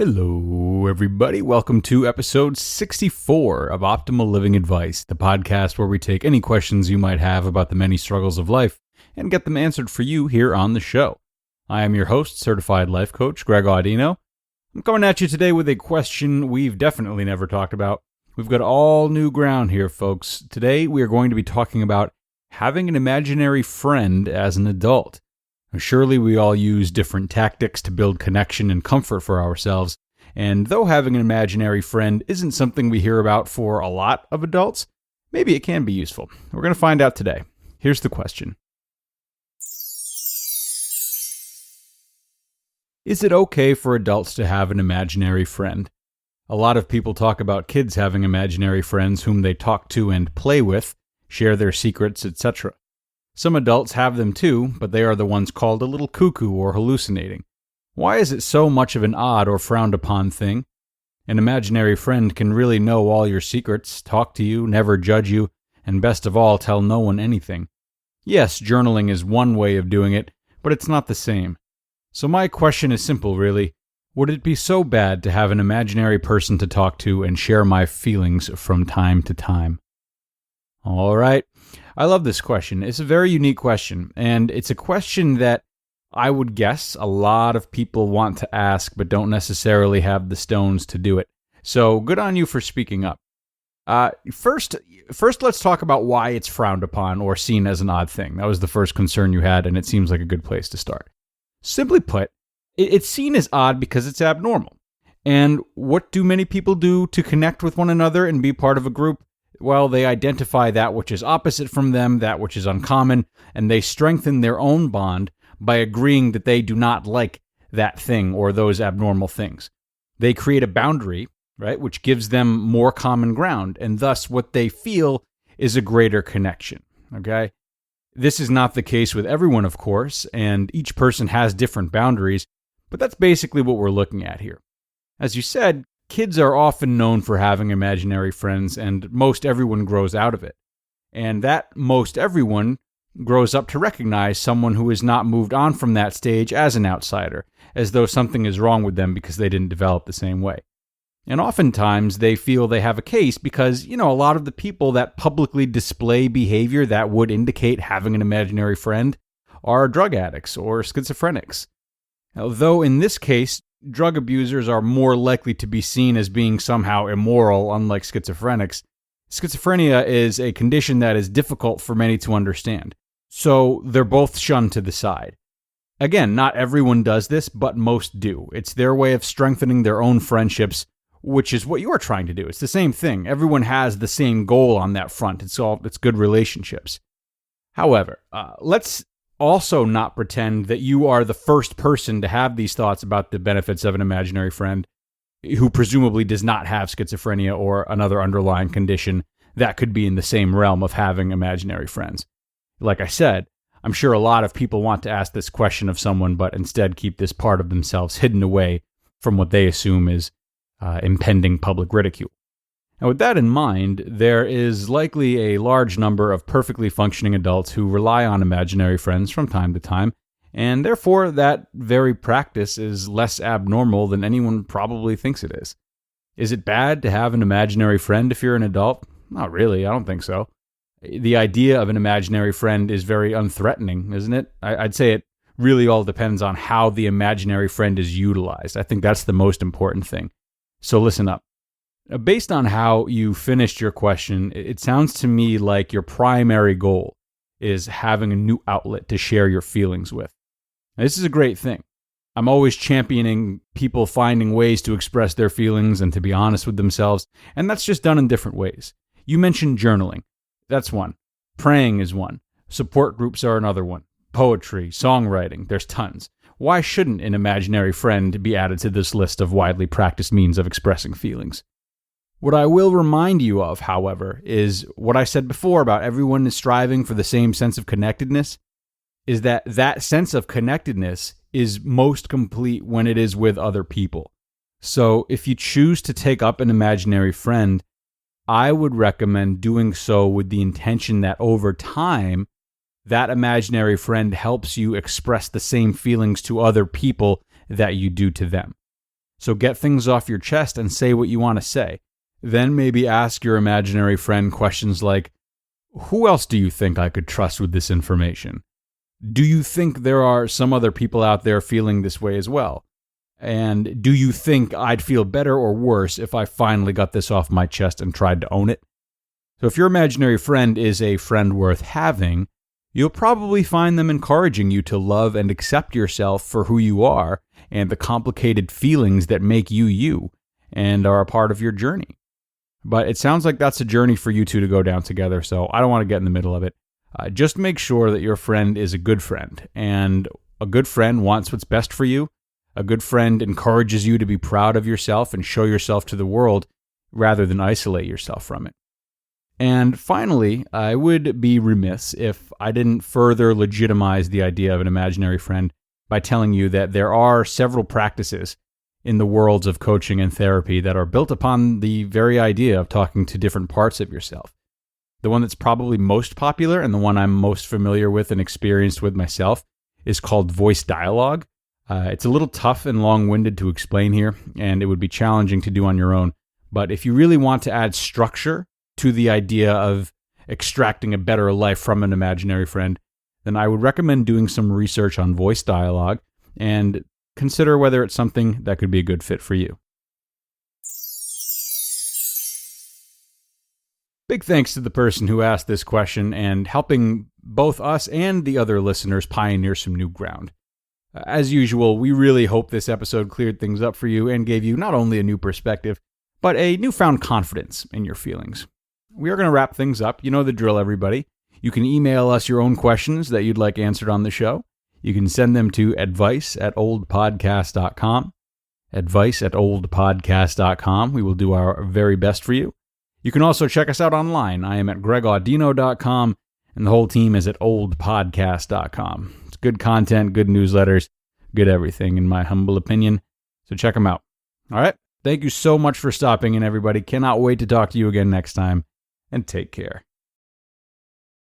Hello, everybody. Welcome to episode 64 of Optimal Living Advice, the podcast where we take any questions you might have about the many struggles of life and get them answered for you here on the show. I am your host, certified life coach, Greg Audino. I'm coming at you today with a question we've definitely never talked about. We've got all new ground here, folks. Today, we are going to be talking about having an imaginary friend as an adult. Now, surely we all use different tactics to build connection and comfort for ourselves, and though having an imaginary friend isn't something we hear about for a lot of adults, maybe it can be useful. We're going to find out today. Here's the question. Is it okay for adults to have an imaginary friend? A lot of people talk about kids having imaginary friends whom they talk to and play with, share their secrets, etc. Some adults have them too, but they are the ones called a little cuckoo or hallucinating. Why is it so much of an odd or frowned upon thing? An imaginary friend can really know all your secrets, talk to you, never judge you, and best of all, tell no one anything. Yes, journaling is one way of doing it, but it's not the same. So my question is simple, really. Would it be so bad to have an imaginary person to talk to and share my feelings from time to time? All right. I love this question. It's a very unique question, and it's a question that I would guess a lot of people want to ask but don't necessarily have the stones to do it. So good on you for speaking up. First, let's talk about why it's frowned upon or seen as an odd thing. That was the first concern you had, and it seems like a good place to start. Simply put, it's seen as odd because it's abnormal. And what do many people do to connect with one another and be part of a group? Well, they identify that which is opposite from them, that which is uncommon, and they strengthen their own bond by agreeing that they do not like that thing or those abnormal things. They create a boundary, right, which gives them more common ground, and thus what they feel is a greater connection, okay? This is not the case with everyone, of course, and each person has different boundaries, but that's basically what we're looking at here. As you said, kids are often known for having imaginary friends, and most everyone grows out of it. And that most everyone grows up to recognize someone who has not moved on from that stage as an outsider, as though something is wrong with them because they didn't develop the same way. And oftentimes they feel they have a case because, a lot of the people that publicly display behavior that would indicate having an imaginary friend are drug addicts or schizophrenics. Although in this case, drug abusers are more likely to be seen as being somehow immoral, unlike schizophrenics. Schizophrenia is a condition that is difficult for many to understand, so they're both shunned to the side. Again, not everyone does this, but most do. It's their way of strengthening their own friendships, which is what you're trying to do. It's the same thing. Everyone has the same goal on that front. It's good relationships. However, let's also not pretend that you are the first person to have these thoughts about the benefits of an imaginary friend who presumably does not have schizophrenia or another underlying condition that could be in the same realm of having imaginary friends. Like I said, I'm sure a lot of people want to ask this question of someone, but instead keep this part of themselves hidden away from what they assume is impending public ridicule. Now, with that in mind, there is likely a large number of perfectly functioning adults who rely on imaginary friends from time to time, and therefore that very practice is less abnormal than anyone probably thinks it is. Is it bad to have an imaginary friend if you're an adult? Not really, I don't think so. The idea of an imaginary friend is very unthreatening, isn't it? I'd say it really all depends on how the imaginary friend is utilized. I think that's the most important thing. So listen up. Based on how you finished your question, it sounds to me like your primary goal is having a new outlet to share your feelings with. Now, this is a great thing. I'm always championing people finding ways to express their feelings and to be honest with themselves, and that's just done in different ways. You mentioned journaling. That's one. Praying is one. Support groups are another one. Poetry, songwriting, there's tons. Why shouldn't an imaginary friend be added to this list of widely practiced means of expressing feelings? What I will remind you of, however, is what I said before about everyone is striving for the same sense of connectedness, is that sense of connectedness is most complete when it is with other people. So if you choose to take up an imaginary friend, I would recommend doing so with the intention that over time, that imaginary friend helps you express the same feelings to other people that you do to them. So get things off your chest and say what you want to say. Then maybe ask your imaginary friend questions like, who else do you think I could trust with this information? Do you think there are some other people out there feeling this way as well? And do you think I'd feel better or worse if I finally got this off my chest and tried to own it? So if your imaginary friend is a friend worth having, you'll probably find them encouraging you to love and accept yourself for who you are and the complicated feelings that make you you and are a part of your journey. But it sounds like that's a journey for you two to go down together, so I don't want to get in the middle of it. Just make sure that your friend is a good friend, and a good friend wants what's best for you. A good friend encourages you to be proud of yourself and show yourself to the world rather than isolate yourself from it. And finally, I would be remiss if I didn't further legitimize the idea of an imaginary friend by telling you that there are several practices in the worlds of coaching and therapy that are built upon the very idea of talking to different parts of yourself. The one that's probably most popular and the one I'm most familiar with and experienced with myself is called voice dialogue. It's a little tough and long-winded to explain here, and it would be challenging to do on your own. But if you really want to add structure to the idea of extracting a better life from an imaginary friend, then I would recommend doing some research on voice dialogue and consider whether it's something that could be a good fit for you. Big thanks to the person who asked this question and helping both us and the other listeners pioneer some new ground. As usual, we really hope this episode cleared things up for you and gave you not only a new perspective, but a newfound confidence in your feelings. We are going to wrap things up. You know the drill, everybody. You can email us your own questions that you'd like answered on the show. You can send them to advice@oldpodcast.com. Advice@oldpodcast.com. We will do our very best for you. You can also check us out online. I am at gregaudino.com, and the whole team is at oldpodcast.com. It's good content, good newsletters, good everything, in my humble opinion. So check them out. All right. Thank you so much for stopping in, everybody. Cannot wait to talk to you again next time, and take care.